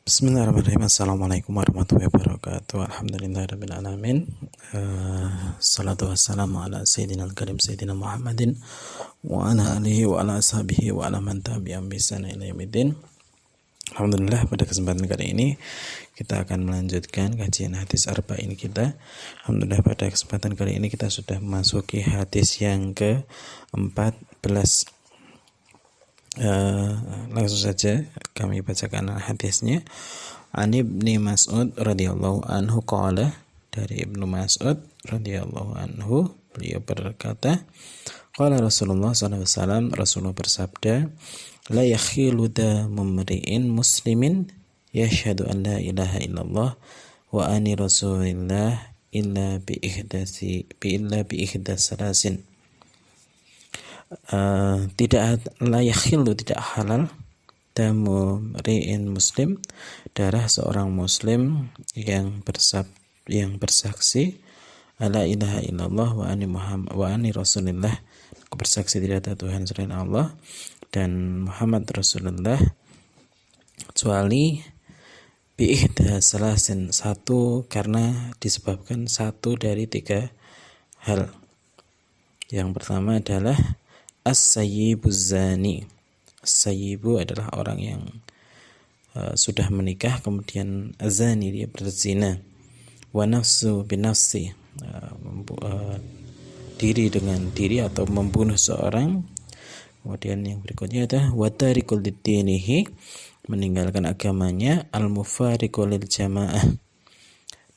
Bismillahirrahmanirrahim. Assalamualaikum warahmatullahi wabarakatuh. Alhamdulillahirabbil alamin. Salatu wassalamu ala sayyidina al-karim sayyidina Muhammadin wa ala alihi wa ala ashabihi wa ala man tabi'ahum bi ihsan ila yaumiddin. Alhamdulillah, pada kesempatan kali ini kita akan melanjutkan kajian hadis arba'in kita. Alhamdulillah, pada kesempatan kali ini kita sudah memasuki hadis yang ke-14. Langsung saja kami bacakan hadisnya. An Ibnu Mas'ud radhiyallahu anhu qala, dari Ibnu Mas'ud radhiyallahu anhu beliau berkata, qala Rasulullah sallallahu alaihi wasallam, Rasulullah bersabda, la yakhilu mumri'in muslimin yashhadu an la ilaha illallah wa ani rasulillah illa bi ihdas salasin. Tidak halal damu ri'in muslim, darah seorang muslim yang bersaksi la ilaha illallah wa ani rasulillah, bersaksi tidak ada Tuhan selain Allah dan Muhammad Rasulullah, kecuali bi ihdas salasin, satu, karena disebabkan satu dari tiga hal. Yang pertama adalah as-sayyibu zani. As-sayyibu adalah orang yang sudah menikah, kemudian azani, dia berzina. Wa nafsu binafsi, diri dengan diri atau membunuh seorang. Kemudian yang berikutnya adalah wa tarikul lidinihi, meninggalkan agamanya, al-mufariqu lil jamaah,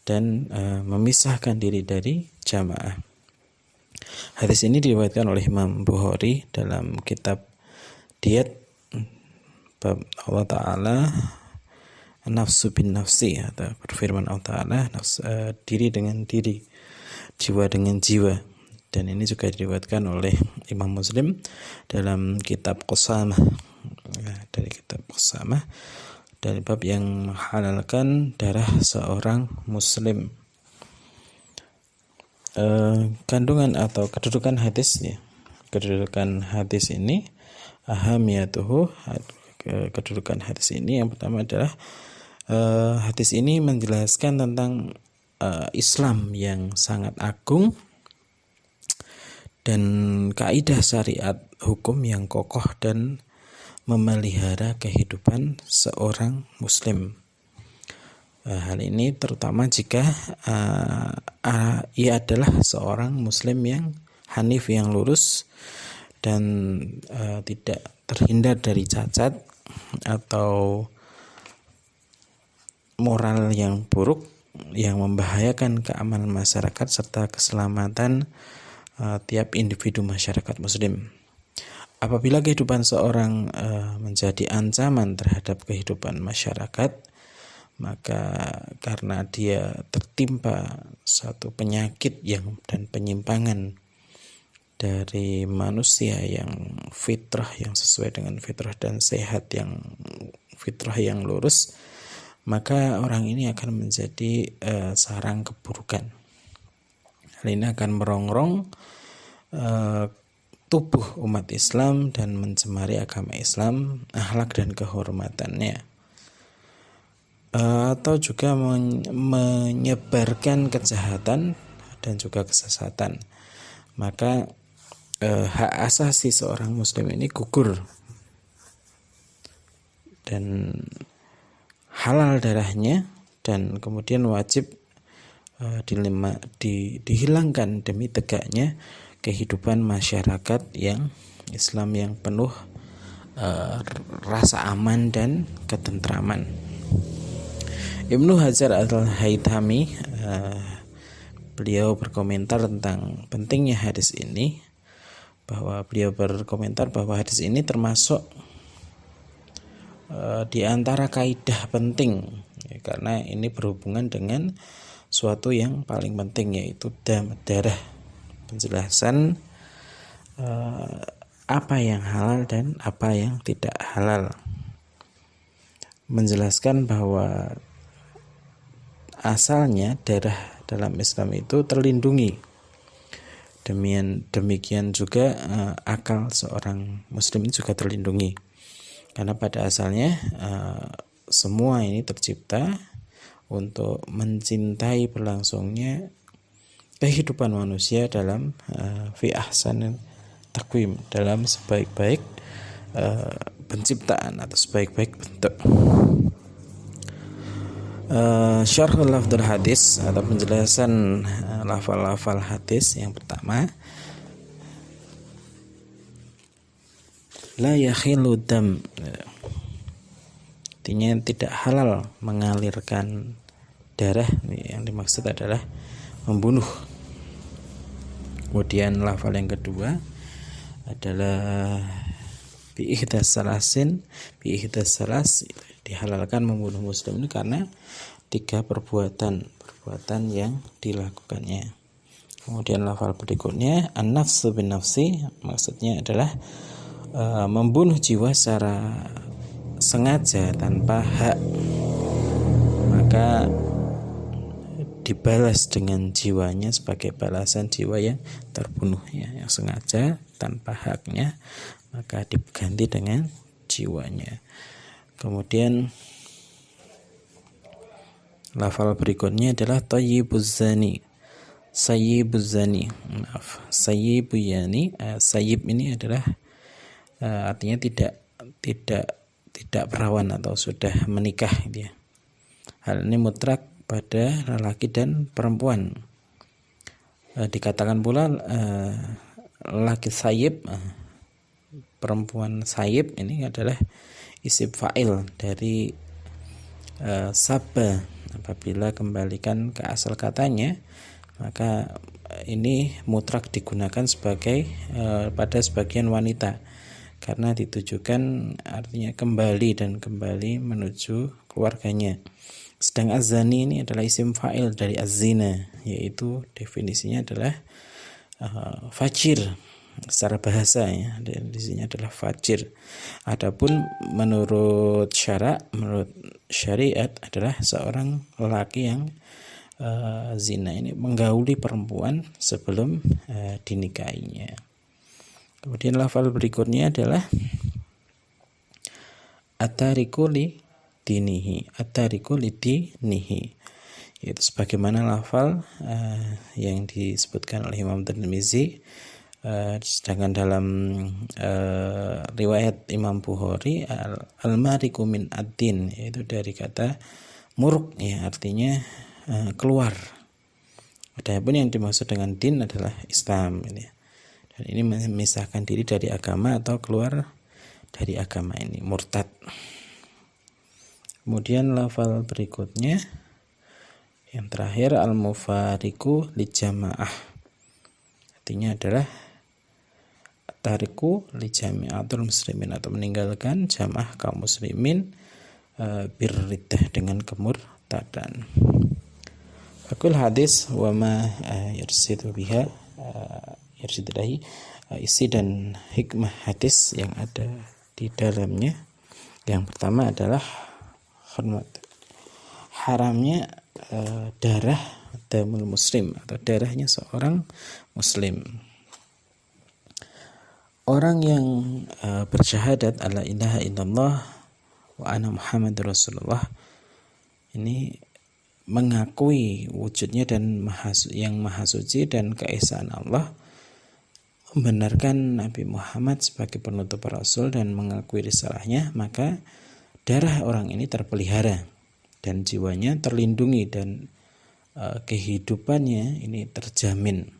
dan memisahkan diri dari jamaah. Hadis ini diriwayatkan oleh Imam Bukhari dalam kitab Diat, bab Allah Ta'ala nafsu bin nafsi, atau berfirman Allah Ta'ala diri dengan diri, jiwa dengan jiwa. Dan ini juga diriwayatkan oleh Imam Muslim dalam kitab Qasamah, dari kitab Qasamah, dari bab yang menghalalkan darah seorang muslim. Kandungan atau kedudukan hadis ini, ahamiyatuhu, kedudukan hadis ini, yang pertama adalah hadis ini menjelaskan tentang Islam yang sangat agung dan kaidah syariat hukum yang kokoh dan memelihara kehidupan seorang muslim. Hal ini terutama jika ia adalah seorang muslim yang hanif, yang lurus dan tidak terhindar dari cacat atau moral yang buruk yang membahayakan keamanan masyarakat serta keselamatan tiap individu masyarakat muslim. Apabila kehidupan seorang menjadi ancaman terhadap kehidupan masyarakat, maka karena dia tertimpa satu penyakit dan penyimpangan dari manusia yang fitrah, yang sesuai dengan fitrah dan sehat, yang fitrah yang lurus, maka orang ini akan menjadi sarang keburukan. Hal ini akan merongrong tubuh umat Islam dan mencemari agama Islam, akhlak dan kehormatannya, atau juga menyebarkan kejahatan dan juga kesesatan. Maka hak asasi seorang muslim ini gugur dan halal darahnya, dan kemudian wajib dihilangkan demi tegaknya kehidupan masyarakat yang Islam, yang penuh rasa aman dan ketentraman. Ibnu Hajar al-Haythami beliau berkomentar tentang pentingnya hadis ini, bahwa beliau berkomentar bahwa hadis ini termasuk di antara kaidah penting, karena ini berhubungan dengan suatu yang paling penting, yaitu darah, penjelasan apa yang halal dan apa yang tidak halal, menjelaskan bahwa asalnya darah dalam Islam itu terlindungi. Demikian juga akal seorang muslim juga terlindungi, karena pada asalnya semua ini tercipta untuk mencintai berlangsungnya kehidupan manusia dalam fi ahsanil taqwim, dalam sebaik-baik penciptaan atau sebaik-baik bentuk. Syarhul lafdzul hadis atau penjelasan lafal-lafal hadis yang pertama, la yakhillu dam, artinya tidak halal mengalirkan darah. Yang dimaksud adalah membunuh. Kemudian lafal yang kedua adalah bi ihdas salasin, dihalalkan membunuh muslim ini karena 3 perbuatan yang dilakukannya. Kemudian lafal berikutnya an-nafsu bin nafsi, maksudnya adalah membunuh jiwa secara sengaja tanpa hak, maka dibalas dengan jiwanya sebagai balasan jiwa yang terbunuh, yang sengaja tanpa haknya, maka diganti dengan jiwanya. Kemudian lafal berikutnya adalah thayyibuz zani, sayyibuz zani, sayyibu yani, sayyib ini adalah artinya tidak perawan atau sudah menikah dia. Hal ini mutlak pada lelaki dan perempuan. Dikatakan pula lelaki sayyib, perempuan sayyib ini adalah isim fa'il dari sabba. Apabila kembalikan ke asal katanya, maka ini mutlak digunakan sebagai pada sebagian wanita, karena ditujukan artinya kembali menuju keluarganya. Sedang az-zani ini adalah isim fa'il dari az-zina, yaitu definisinya adalah fajir secara bahasa, ya. Dan di sini adalah fajir. Adapun menurut syariat adalah seorang lelaki yang zina ini menggauli perempuan sebelum dinikahinya. Kemudian lafal berikutnya adalah atariku li dinihi, yaitu sebagaimana lafal yang disebutkan oleh Imam Tirmizi, sedangkan dalam riwayat Imam Bukhari al-mariku min ad-din, yaitu dari kata muruk, ya, artinya keluar. Adapun yang dimaksud dengan din adalah Islam ini. Dan ini memisahkan diri dari agama atau keluar dari agama ini, murtad. Kemudian lafal berikutnya yang terakhir al-mufariqu li jamaah, artinya adalah tariku li jami'atul muslimin, atau meninggalkan jamaah kaum muslimin birriddah, dengan kemurtadan. Fakul hadis wa ma yarsidu biha yarsidahi, isi dan hikmah hadis yang ada di dalamnya. Yang pertama adalah haramnya darah damul muslim, atau darahnya seorang muslim. Orang yang bersyahadat alla ilaha illallah wa anna muhammadur rasulullah ini mengakui wujudnya dan yang maha suci dan keesaan Allah, membenarkan Nabi Muhammad sebagai penutup Rasul dan mengakui risalahnya, maka darah orang ini terpelihara dan jiwanya terlindungi dan kehidupannya ini terjamin.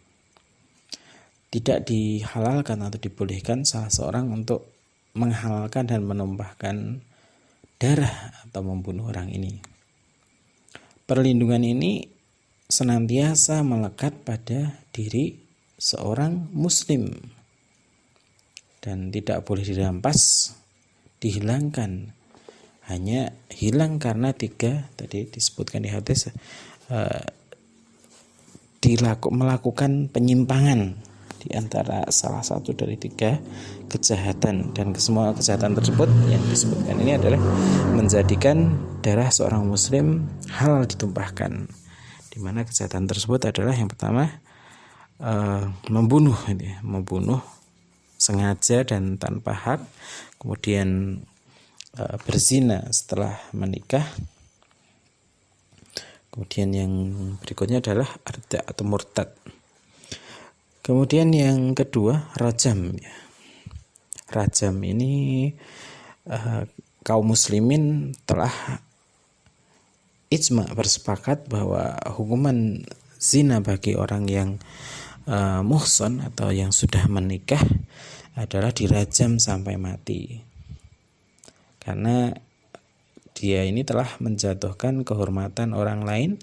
Tidak dihalalkan atau dibolehkan salah seorang untuk menghalalkan dan menumpahkan darah atau membunuh orang ini. Perlindungan ini senantiasa melekat pada diri seorang muslim dan tidak boleh dirampas, dihilangkan. Hanya hilang karena 3 tadi disebutkan di hadis, melakukan penyimpangan di antara salah satu dari 3 kejahatan, dan semua kejahatan tersebut yang disebutkan ini adalah menjadikan darah seorang muslim halal ditumpahkan, di mana kejahatan tersebut adalah yang pertama membunuh sengaja dan tanpa hak, kemudian berzina setelah menikah. Kemudian yang berikutnya adalah arda atau murtad. Kemudian yang kedua rajam. Rajam ini kaum muslimin telah ijma bersepakat bahwa hukuman zina bagi orang yang muhsan atau yang sudah menikah adalah dirajam sampai mati. Karena dia ini telah menjatuhkan kehormatan orang lain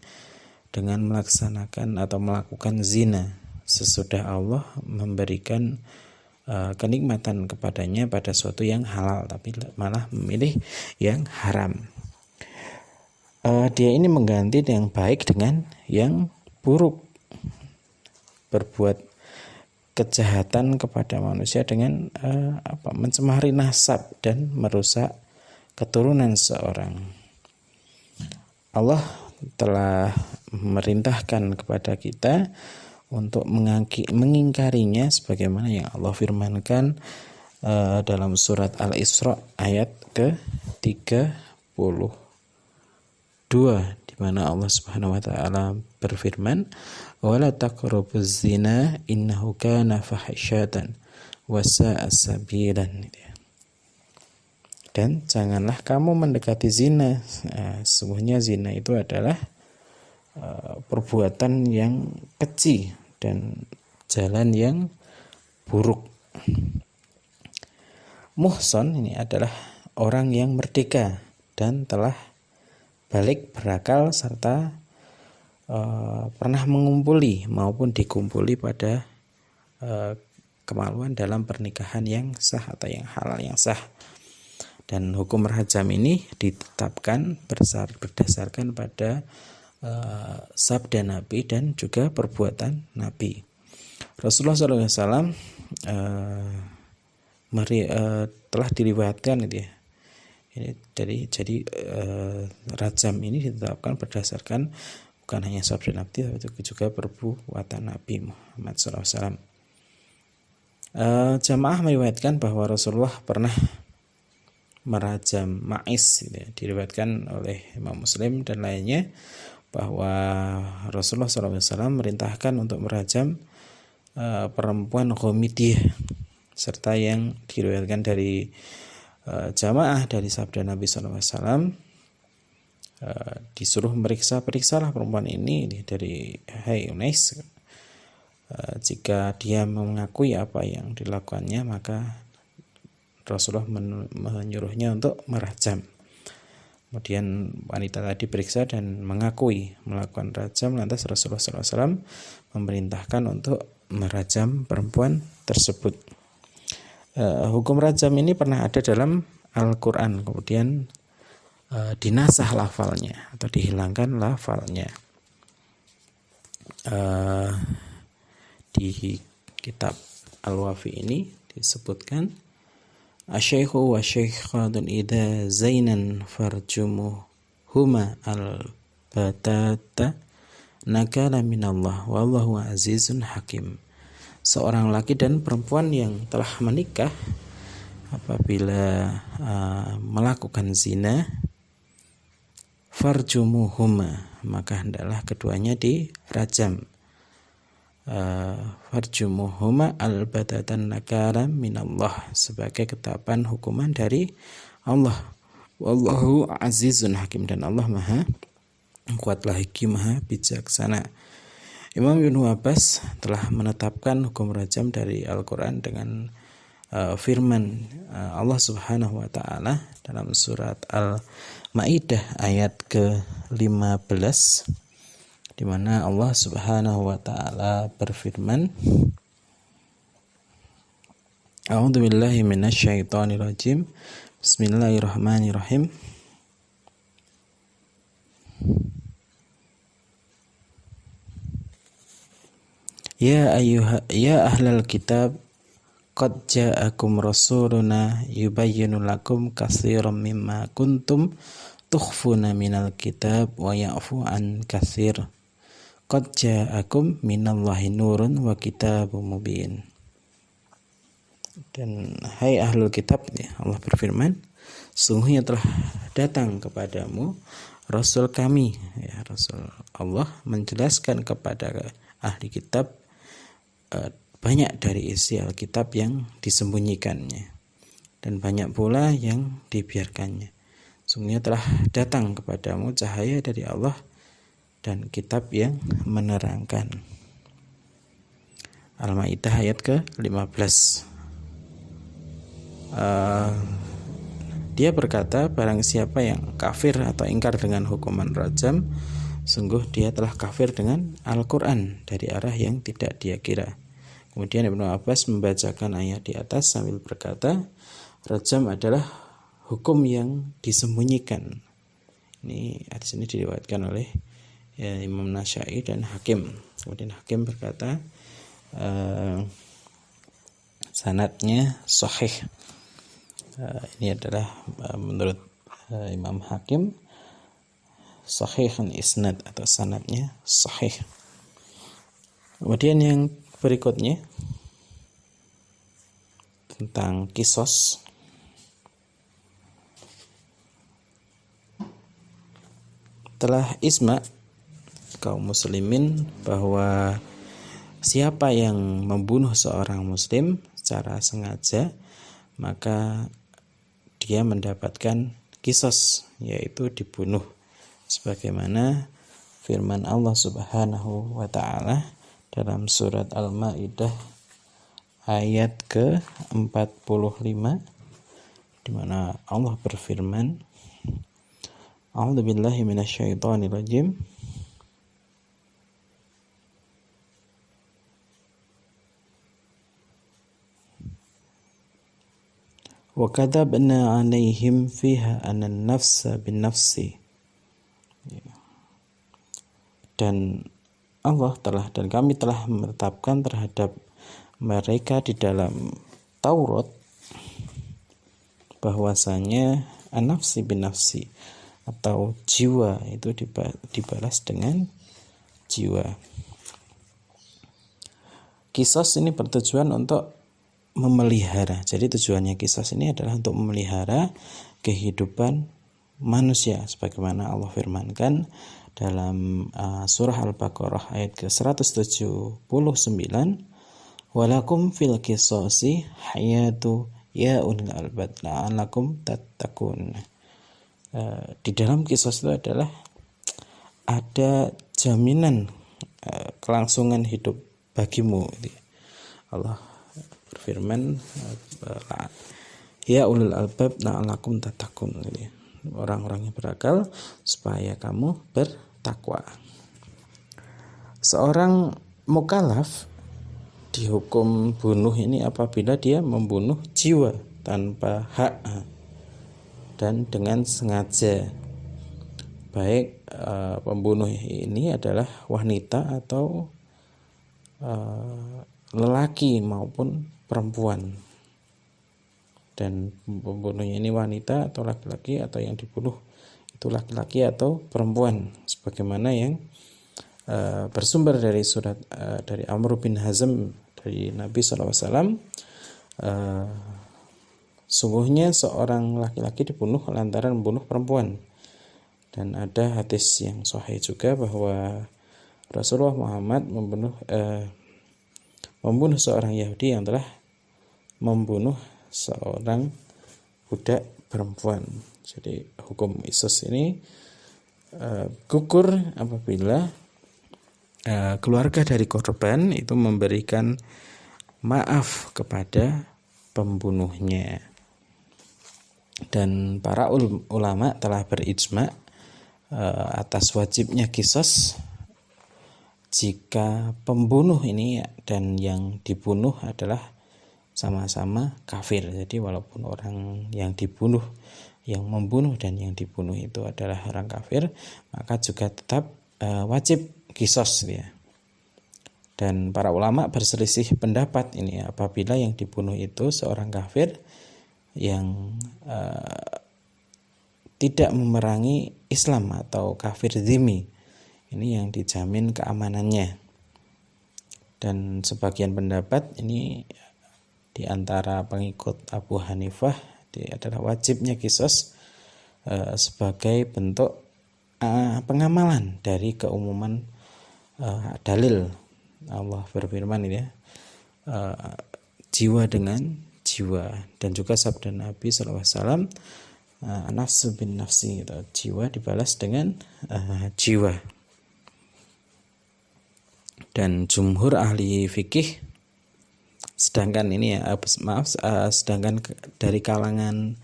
dengan melaksanakan atau melakukan zina sesudah Allah memberikan kenikmatan kepadanya pada suatu yang halal, tapi malah memilih yang haram. Dia ini mengganti yang baik dengan yang buruk, berbuat kejahatan kepada manusia dengan mencemari nasab dan merusak keturunan seorang. Allah telah memerintahkan kepada kita untuk mengingkarinya sebagaimana yang Allah firmankan dalam surat Al-Isra ayat ke-32, di mana Allah Subhanahu wa taala berfirman, "Wala taqrabuz zina innahu kana fahisyatan wa sa'a sabilan." Dan janganlah kamu mendekati zina. Sesungguhnya zina itu adalah perbuatan yang keji dan jalan yang buruk. Muhsan ini adalah orang yang merdeka dan telah balik berakal serta pernah mengumpuli maupun dikumpuli pada kemaluan dalam pernikahan yang sah atau yang halal yang sah. Dan hukum rajam ini ditetapkan berdasarkan pada sabda Nabi dan juga perbuatan Nabi. Rasulullah SAW telah diriwayatkan itu ya. Jadi rajam ini ditetapkan berdasarkan bukan hanya sabda Nabi tapi juga perbuatan Nabi Muhammad SAW. Jamaah meriwayatkan bahwa Rasulullah pernah merajam Ma'is, diriwayatkan oleh Imam Muslim dan lainnya bahwa Rasulullah SAW merintahkan untuk merajam perempuan Ghamidiyah, serta yang diriwayatkan dari jamaah dari sabda Nabi SAW, disuruh periksalah perempuan ini dari hai Unais, jika dia mengakui apa yang dilakukannya maka Rasulullah menyuruhnya untuk merajam. Kemudian wanita tadi periksa dan mengakui melakukan rajam, lantas Rasulullah SAW memerintahkan untuk merajam perempuan tersebut. Hukum rajam ini pernah ada dalam Al-Quran, kemudian dinasah lafalnya atau dihilangkan lafalnya. Di kitab Al-Wafi ini disebutkan, Asyaikhu wa syaikhadun idha zainan farjumuhuma al-batata nakala minallah wallahu azizun hakim. Seorang laki dan perempuan yang telah menikah apabila melakukan zina, farjumuhuma, maka hendaklah keduanya dirajam. Farjumuhuma al-batatan nakala minallah, sebagai ketetapan hukuman dari Allah. Wallahu azizun hakim, dan Allah maha kuat lagi, maha bijaksana. Imam Ibnu Abbas telah menetapkan hukum rajam dari Al-Quran dengan firman Allah Subhanahu wa taala dalam surat Al-Maidah ayat ke-15, di mana Allah Subhanahu wa taala berfirman, A'udzubillahi minasyaitonirrajim. Bismillahirrahmanirrahim. Ya ahlal kitab qad ja'akum rasuluna yubayyinu lakum katsiran mimma kuntum tukhfuna minal kitab wa ya'fu an katsir. Qad ja'akum minallahi nurun wa kitabun mubin. Dan hai ahlul kitab, ya, Allah berfirman, sungguhnya telah datang kepadamu Rasul kami, ya, Rasul Allah menjelaskan kepada ahli kitab banyak dari isi Alkitab yang disembunyikannya dan banyak pula yang dibiarkannya. Sungguhnya telah datang kepadamu cahaya dari Allah dan kitab yang menerangkan. Al-Maidah ayat ke-15. Dia berkata, barang siapa yang kafir atau ingkar dengan hukuman rajam, sungguh dia telah kafir dengan Al-Quran dari arah yang tidak dia kira. Kemudian Ibnu Abbas membacakan ayat di atas sambil berkata, rajam adalah hukum yang disembunyikan. Ini hadis ini diriwayatkan oleh Imam Nasyai dan Hakim. Kemudian Hakim berkata, sanadnya sahih. Ini adalah menurut Imam Hakim sahihun isnad atau sanadnya sahih. Kemudian yang berikutnya tentang kisos. Telah ijma kaum muslimin bahwa siapa yang membunuh seorang muslim secara sengaja, maka dia mendapatkan kisos, yaitu dibunuh, sebagaimana firman Allah Subhanahu wa ta'ala dalam surat Al-Maidah ayat ke-45, di mana Allah berfirman, A'udzubillahi minasyaitonirrajim. Wa katabna 'alaihim fiha anan nafsa bin nafsi. Dan Allah telah dan kami telah menetapkan terhadap mereka di dalam Taurat bahwasanya an-nafsi bin nafsi atau jiwa itu dibalas dengan jiwa. Qisas ini bertujuan untuk memelihara. Jadi tujuannya qisas ini adalah untuk memelihara kehidupan manusia, sebagaimana Allah firmankan dalam surah Al-Baqarah ayat ke-179, walakum fil qisasi hayatu ya ulil albab la'alakum tattaqun. Di dalam qisas itu adalah ada jaminan kelangsungan hidup bagimu. Allah berfirman, ya ulul albab la'alakum tattaqun, orang-orang yang berakal supaya kamu bertakwa. Seorang mukallaf dihukum bunuh ini apabila dia membunuh jiwa tanpa hak dan dengan sengaja, baik pembunuh ini adalah wanita atau lelaki maupun perempuan, dan pembunuhnya ini wanita atau laki-laki, atau yang dibunuh itu laki-laki atau perempuan, sebagaimana yang bersumber dari surat dari Amr bin Hazm dari Nabi SAW. Sungguhnya seorang laki-laki dibunuh lantaran membunuh perempuan, dan ada hadis yang sahih juga bahwa Rasulullah Muhammad membunuh seorang Yahudi yang telah membunuh seorang budak perempuan. Jadi hukum qisas ini gugur apabila keluarga dari korban itu memberikan maaf kepada pembunuhnya. Dan para ulama telah berijma atas wajibnya qisas jika pembunuh ini dan yang dibunuh adalah sama-sama kafir. Jadi walaupun orang yang dibunuh, yang membunuh dan yang dibunuh itu adalah orang kafir, maka juga tetap wajib qisas ya. Dan para ulama berselisih pendapat ini apabila yang dibunuh itu seorang kafir yang tidak memerangi Islam atau kafir dzimmi. Ini yang dijamin keamanannya. Dan sebagian pendapat ini di antara pengikut Abu Hanifah Jadi adalah wajibnya qisas sebagai bentuk pengamalan dari keumuman dalil. Allah berfirman ini ya, jiwa dengan jiwa, dan juga sabda Nabi SAW, nafsu bin nafsi, gitu. Jiwa dibalas dengan jiwa. Dan jumhur ahli fikih, sedangkan ini ya sedangkan dari kalangan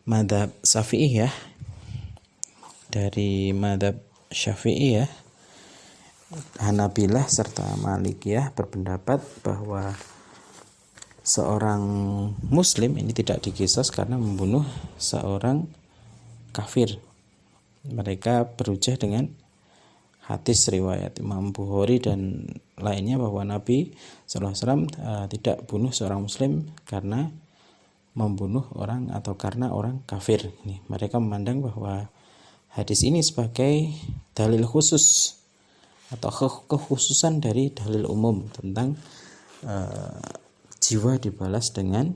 madzhab Syafi'i ya, dari madzhab Syafi'i ya, Hanabilah serta Malikiyah berpendapat bahwa seorang muslim ini tidak diqisas karena membunuh seorang kafir. Mereka berhujjah dengan hadis riwayat Imam Bukhari dan lainnya bahwa Nabi SAW tidak bunuh seorang muslim karena membunuh orang atau karena orang kafir. Mereka memandang bahwa hadis ini sebagai dalil khusus atau kekhususan dari dalil umum tentang jiwa dibalas dengan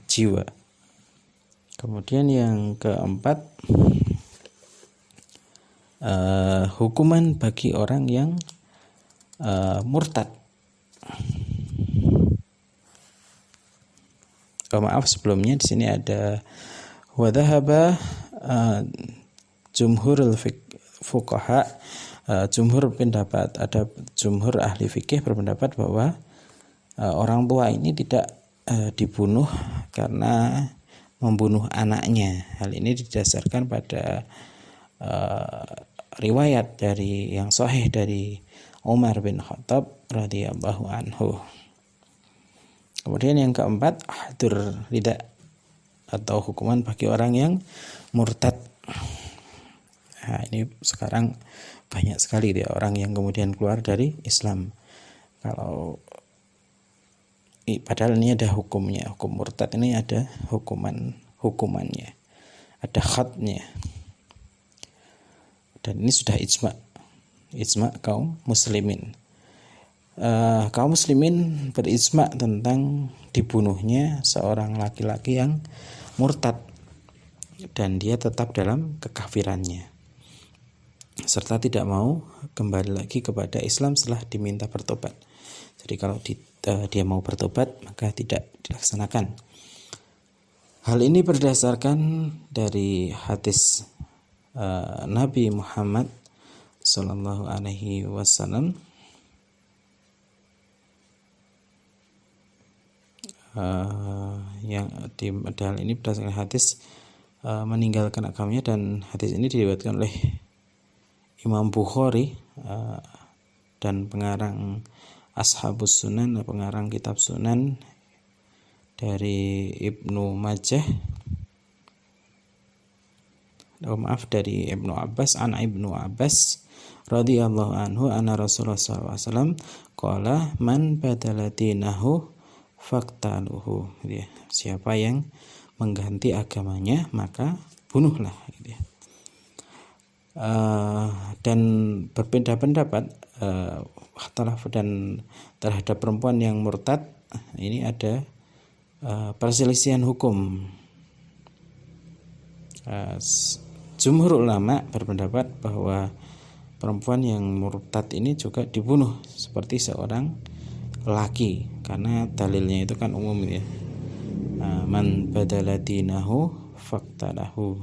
jiwa. Kemudian yang keempat, hukuman bagi orang yang murtad. Maaf, sebelumnya di sini ada wadhahaba jumhurul fuqaha, jumhur pendapat, ada jumhur ahli fikih berpendapat bahwa orang tua ini tidak dibunuh karena membunuh anaknya. Hal ini didasarkan pada riwayat dari yang sahih dari Umar bin Khattab radhiyallahu anhu. Kemudian yang keempat, ahdur rida atau hukuman bagi orang yang murtad. Nah, ini sekarang banyak sekali dia orang yang kemudian keluar dari Islam. Padahal ini ada hukumnya, hukum murtad ini ada hukumannya, ada khatnya, dan ini sudah ijma kaum muslimin. Kaum muslimin berijma tentang dibunuhnya seorang laki-laki yang murtad dan dia tetap dalam kekafirannya serta tidak mau kembali lagi kepada Islam setelah diminta bertobat. Jadi kalau dia mau bertobat maka tidak dilaksanakan. Hal ini berdasarkan dari hadis Nabi Muhammad Sallallahu Alaihi Wasallam yang di hal ini berdasarkan hadis meninggalkan agamanya, dan hadis ini diriwayatkan oleh Imam Bukhari dan pengarang Ashabus Sunan, pengarang kitab Sunan dari Ibnu Majah, dari Ibnu Abbas, Ibnu Abbas radhiyallahu anhu anna Rasulullah SAW qala man badala dinahu faqtaluhu. Siapa yang mengganti agamanya maka bunuhlah, gitu ya. Dan berbeda pendapat dan terhadap perempuan yang murtad ini ada perselisihan hukum. Jumhur ulama berpendapat bahwa perempuan yang murtad ini juga dibunuh seperti seorang laki, karena dalilnya itu kan umum ya. Man badala dinahu faqtalahu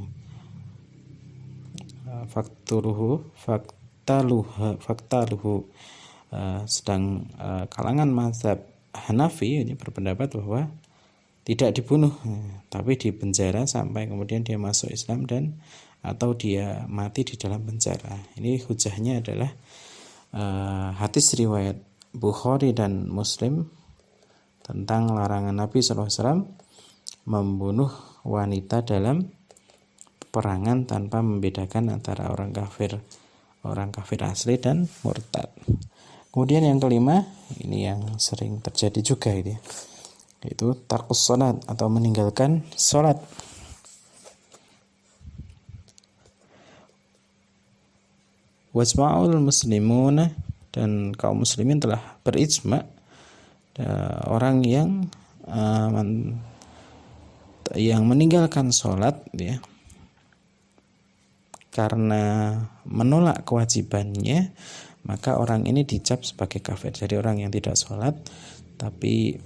faktaluhu. Sedang kalangan mazhab Hanafi ini berpendapat bahwa tidak dibunuh, tapi dipenjara sampai kemudian dia masuk Islam dan atau dia mati di dalam penjara. Ini hujahnya adalah hadis riwayat Bukhari dan Muslim tentang larangan Nabi SAW membunuh wanita dalam perangan tanpa membedakan antara orang kafir asli dan murtad. Kemudian yang kelima, ini yang sering terjadi juga ini, yaitu tarkus salat atau meninggalkan salat. Wajma'ul muslimuna, dan kaum muslimin telah berijma orang yang yang meninggalkan sholat ya karena menolak kewajibannya, maka orang ini dicap sebagai kafir. Jadi orang yang tidak sholat tapi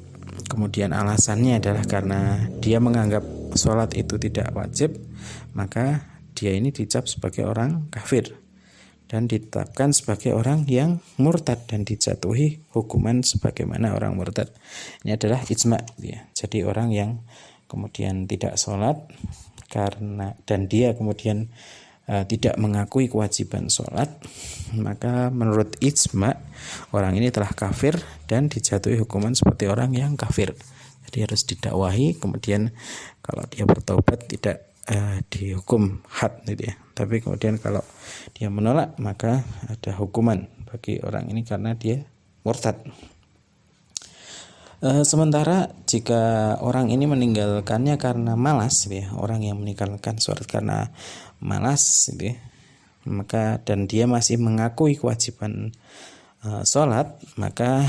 kemudian alasannya adalah karena dia menganggap sholat itu tidak wajib, maka dia ini dicap sebagai orang kafir dan ditetapkan sebagai orang yang murtad dan dijatuhi hukuman sebagaimana orang murtad. Ini adalah ijma ya. Jadi orang yang kemudian tidak sholat karena dan dia kemudian tidak mengakui kewajiban sholat, maka menurut ijma orang ini telah kafir dan dijatuhi hukuman seperti orang yang kafir. Jadi harus didakwahi, kemudian kalau dia bertaubat tidak dihukum had gitu ya. Tapi kemudian kalau dia menolak, maka ada hukuman bagi orang ini karena dia murtad. Sementara jika orang ini meninggalkannya karena malas ya, orang yang meninggalkan sholat karena malas gitu ya, maka dan dia masih mengakui kewajiban sholat, maka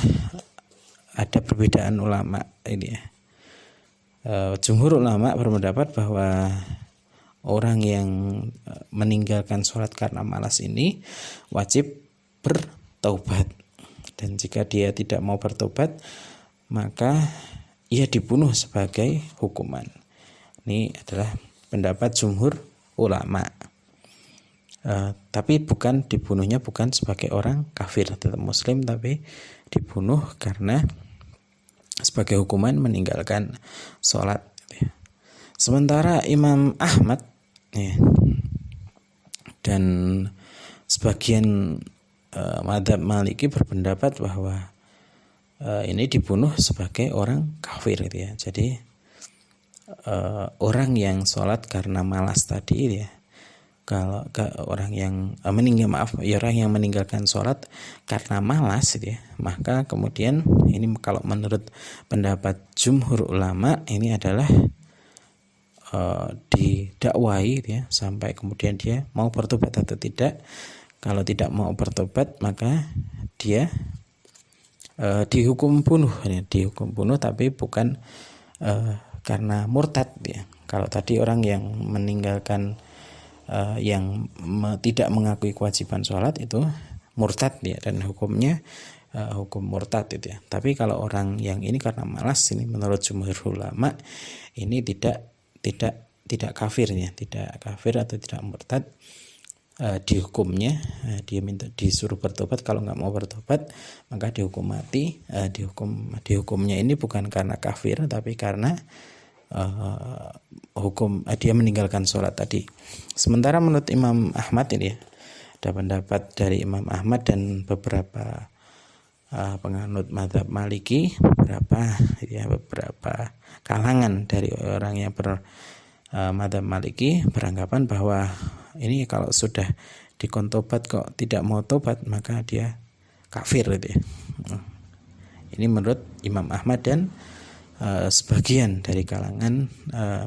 ada perbedaan ulama ini ya. Jumhur ulama berpendapat bahwa orang yang meninggalkan sholat karena malas ini wajib bertaubat, dan jika dia tidak mau bertaubat maka ia dibunuh sebagai hukuman. Ini adalah pendapat jumhur ulama. Tapi bukan dibunuhnya bukan sebagai orang kafir, tetap muslim, tapi dibunuh karena sebagai hukuman meninggalkan sholat. Sementara Imam Ahmad ya, dan sebagian mazhab Maliki berpendapat bahwa ini dibunuh sebagai orang kafir gitu ya. Jadi orang yang sholat karena malas tadi ya, kalau orang yang orang yang meninggalkan sholat karena malas gitu ya, maka kemudian ini kalau menurut pendapat jumhur ulama ini adalah didakwahi gitu ya, sampai kemudian dia mau bertobat atau tidak. Kalau tidak mau bertobat maka dia dihukum bunuh ya, dihukum bunuh, tapi bukan karena murtad ya. Kalau tadi orang yang meninggalkan yang tidak mengakui kewajiban sholat itu murtad ya, dan hukumnya hukum murtad itu ya. Tapi kalau orang yang ini karena malas, ini menurut jumhur ulama ini tidak kafir ya, tidak kafir atau tidak murtad. Dihukumnya dia disuruh bertobat, kalau nggak mau bertobat maka dihukum mati. Dihukumnya ini bukan karena kafir tapi karena hukum dia meninggalkan sholat tadi. Sementara menurut Imam Ahmad ini ya, ada pendapat dari Imam Ahmad dan beberapa penganut mazhab Maliki, beberapa kalangan dari orang yang mazhab Maliki beranggapan bahwa ini kalau sudah dikontobat kok tidak mau tobat maka dia kafir gitu ya. Ini menurut Imam Ahmad dan sebagian dari kalangan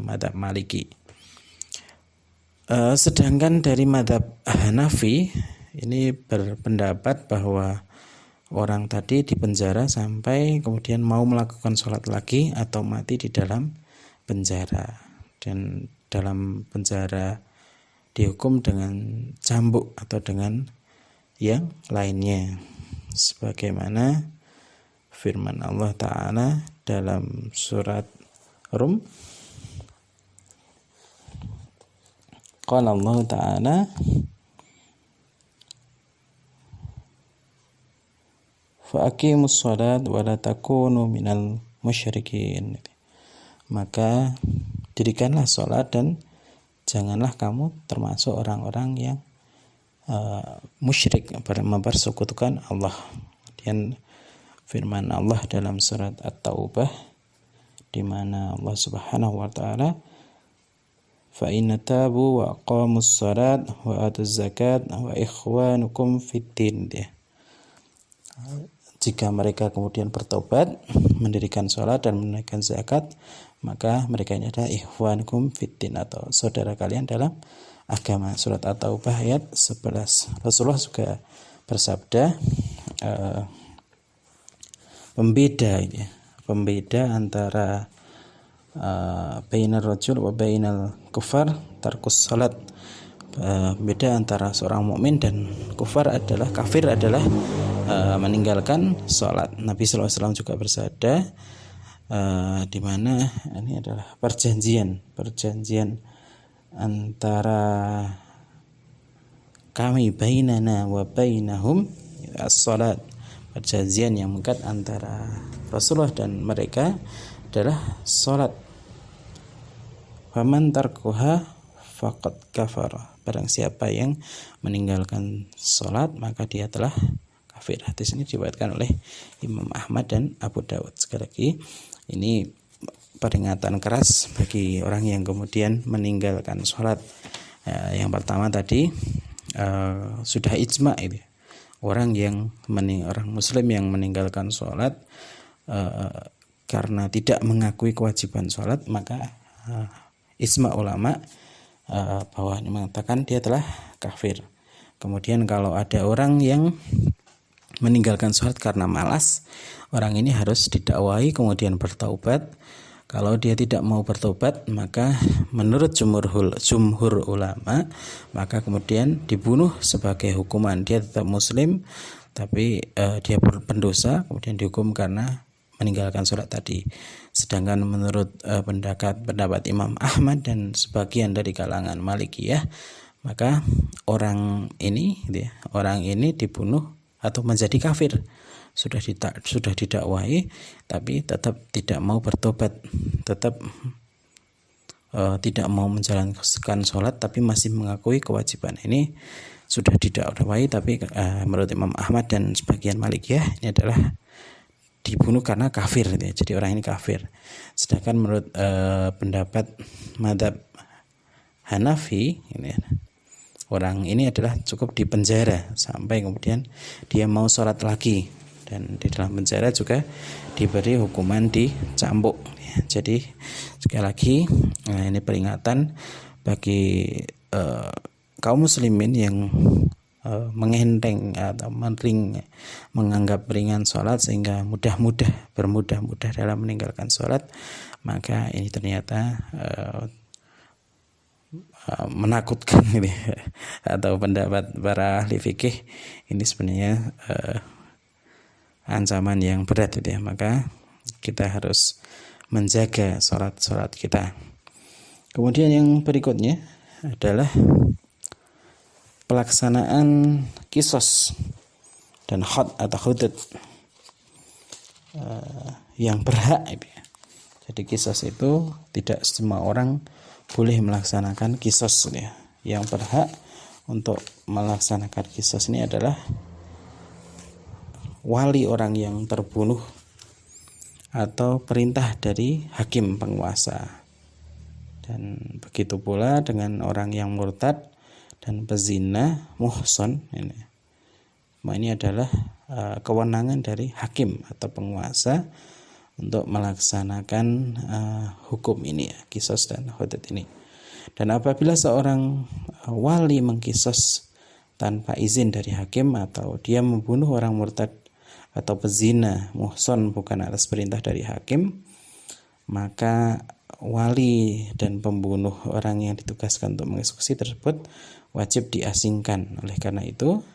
mazhab Maliki. Sedangkan dari mazhab Hanafi ini berpendapat bahwa orang tadi dipenjara sampai kemudian mau melakukan sholat lagi atau mati di dalam penjara, dan dalam penjara dihukum dengan cambuk atau dengan yang lainnya, sebagaimana firman Allah Ta'ala dalam surat Rum. Qala Allah Ta'ala fa'aqimus shalat wa la takunu minal musyrikin. Maka dirikanlah sholat dan janganlah kamu termasuk orang-orang yang musyrik, mempersekutukan Allah. Dan firman Allah dalam surat At-Taubah di mana Allah Subhanahu wa taala fa inna tabu wa aqamus shalat wa atuz zakat wa ikhwanukum fiddin. Jika mereka kemudian bertobat, mendirikan sholat dan menunaikan zakat, maka mereka ini adalah ikhwanukum fiddin atau saudara kalian dalam agama. Surat At-Taubah ayat 11. Rasulullah juga bersabda pembeda antara bainar rajul wa bainal kufar tarkus salat. Beda antara seorang mukmin dan kafir adalah meninggalkan salat. Nabi SAW juga bersabda, di mana ini adalah perjanjian antara kami, bainana wa bainahum as-salat. Perjanjian yang mengikat antara Rasulullah dan mereka adalah salat. Faman tarkuha faqad kafara. Barang siapa yang meninggalkan salat maka dia telah kafir. Hadis ini diriwayatkan oleh Imam Ahmad dan Abu Dawud. Sekali lagi, ini peringatan keras bagi orang yang kemudian meninggalkan salat. Yang pertama tadi sudah ijma itu. Orang muslim yang meninggalkan salat karena tidak mengakui kewajiban salat, maka ijma ulama bahwa mengatakan dia telah kafir. Kemudian kalau ada orang yang meninggalkan sholat karena malas, orang ini harus didakwai kemudian bertaubat. Kalau dia tidak mau bertobat, maka menurut jumhur ulama, maka kemudian dibunuh sebagai hukuman. Dia tetap muslim, tapi dia pendosa, kemudian dihukum karena meninggalkan sholat tadi. Sedangkan menurut pendapat Imam Ahmad dan sebagian dari kalangan Malikiyah, maka orang ini dibunuh atau menjadi kafir. Sudah didakwai, tapi tetap tidak mau bertobat, tetap tidak mau menjalankan sholat, tapi masih mengakui kewajiban. Ini sudah didakwai, tapi menurut Imam Ahmad dan sebagian Malikiyah ini adalah dibunuh karena kafir, ya. Jadi orang ini kafir. Sedangkan menurut pendapat mazhab Hanafi, orang ini adalah cukup dipenjara sampai kemudian dia mau sholat lagi, dan di dalam penjara juga diberi hukuman dicambuk. Jadi sekali lagi, ini peringatan bagi kaum muslimin yang mengenteng atau menganggap ringan sholat sehingga bermudah-mudah dalam meninggalkan sholat, maka ini ternyata menakutkan gitu, atau pendapat para ahli fikih ini sebenarnya ancaman yang berat gitu ya. Maka kita harus menjaga sholat kita. Kemudian yang berikutnya adalah pelaksanaan kisos dan had atau hudud yang berhak. Jadi kisos itu tidak semua orang boleh melaksanakan kisos ya. Yang berhak untuk melaksanakan kisos ini adalah wali orang yang terbunuh atau perintah dari hakim penguasa. Dan begitu pula dengan orang yang murtad dan pezina muhson ini. Ini adalah kewenangan dari hakim atau penguasa untuk melaksanakan hukum ini ya, kisos dan hudud ini. Dan apabila seorang wali mengkisos tanpa izin dari hakim, atau dia membunuh orang murtad atau pezina muhson bukan atas perintah dari hakim, maka wali dan pembunuh orang yang ditugaskan untuk mengeksekusi tersebut wajib diasingkan. Oleh karena itu,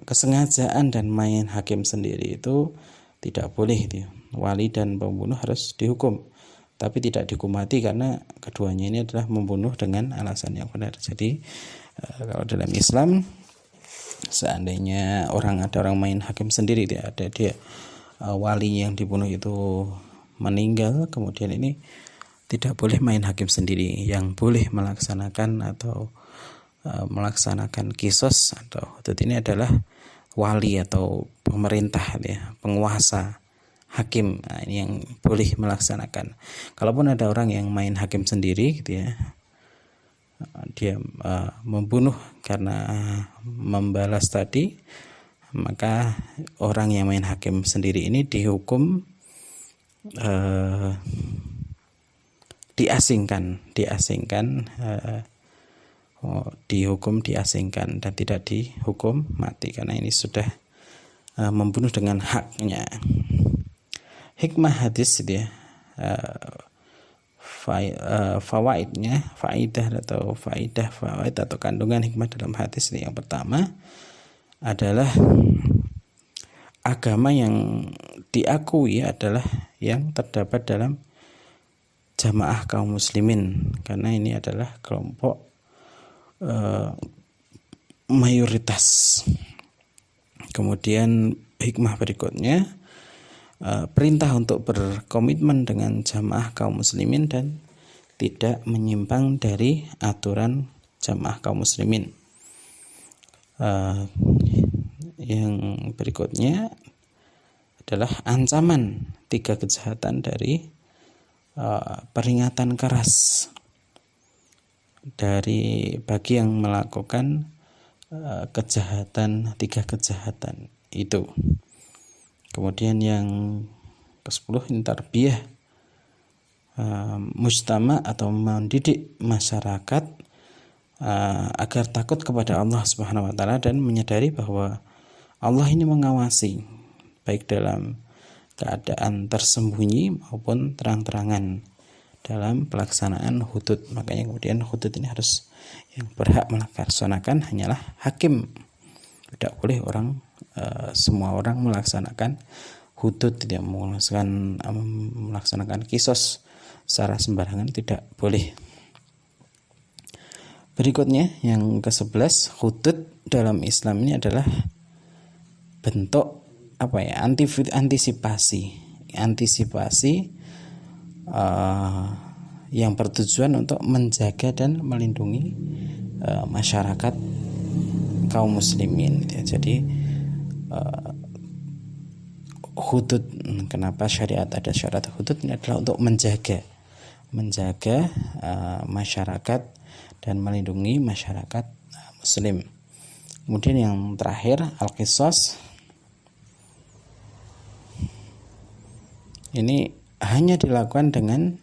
kesengajaan dan main hakim sendiri itu tidak boleh. Wali dan pembunuh harus dihukum, tapi tidak dihukum mati karena keduanya ini adalah membunuh dengan alasan yang benar. Jadi kalau dalam Islam, seandainya ada orang main hakim sendiri, ada dia wali yang dibunuh itu meninggal, kemudian ini tidak boleh main hakim sendiri. Yang boleh melaksanakan atau melaksanakan kisos atau hudud ini adalah wali atau pemerintah ya, penguasa, hakim. Nah, ini yang boleh melaksanakan. Kalaupun ada orang yang main hakim sendiri gitu ya, dia membunuh karena membalas tadi, maka orang yang main hakim sendiri ini dihukum dihukum diasingkan dan tidak dihukum mati, karena ini sudah membunuh dengan haknya. Hikmah hadis dia fawaid atau kandungan hikmah dalam hadis ini. Yang pertama adalah agama yang diakui adalah yang terdapat dalam jamaah kaum muslimin, karena ini adalah kelompok mayoritas. Kemudian hikmah berikutnya, perintah untuk berkomitmen dengan jamaah kaum muslimin dan tidak menyimpang dari aturan jamaah kaum muslimin. Yang berikutnya adalah ancaman 3 kejahatan dari peringatan keras dari bagi yang melakukan kejahatan, 3 kejahatan itu. Kemudian yang ke-10 ini tarbiyah mujtama atau mendidik masyarakat agar takut kepada Allah Subhanahu wa taala dan menyadari bahwa Allah ini mengawasi baik dalam keadaan tersembunyi maupun terang-terangan dalam pelaksanaan hudud. Makanya kemudian hudud ini harus yang berhak melaksanakan hanyalah hakim. Tidak boleh semua orang melaksanakan hudud, tidak melaksanakan kisos secara sembarangan, tidak boleh. Berikutnya yang ke-11, hudud dalam Islam ini adalah bentuk antisipasi yang bertujuan untuk menjaga dan melindungi masyarakat kaum muslimin. Jadi hudud, kenapa syariat ada syarat hudud, ini adalah untuk menjaga masyarakat dan melindungi masyarakat muslim. Kemudian yang terakhir, al-qisas. Ini hanya dilakukan dengan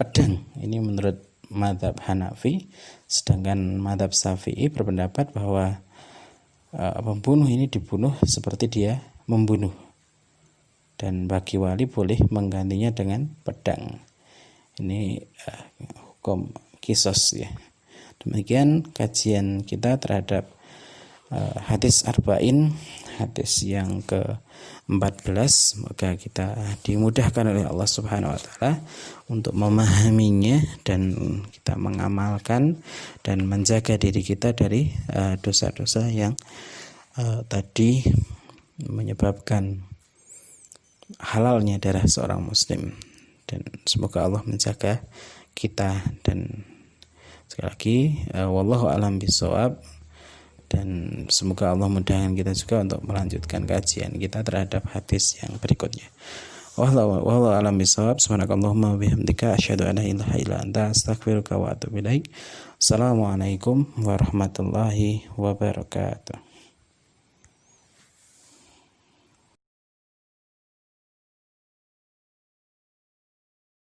pedang. Ini menurut mazhab Hanafi. Sedangkan mazhab Syafi'i berpendapat bahwa pembunuh ini dibunuh seperti dia membunuh. Dan bagi wali boleh menggantinya dengan pedang. Ini hukum qisas ya. Demikian kajian kita terhadap hadis arba'in, hadis yang ke-14. Semoga kita dimudahkan oleh Allah Subhanahu wa taala untuk memahaminya dan kita mengamalkan dan menjaga diri kita dari dosa-dosa yang tadi menyebabkan halalnya darah seorang muslim. Dan semoga Allah menjaga kita. Dan sekali lagi wallahu a'lam bishawab. Dan semoga Allah mudahkan kita juga untuk melanjutkan kajian kita terhadap hadis yang berikutnya. Wallahu a'lam bishawab. Subhanakallahumma wa bihamdika asyhadu an la ilaha illa anta astaghfiruka wa atubu ilaik. Assalamualaikum warahmatullahi wabarakatuh.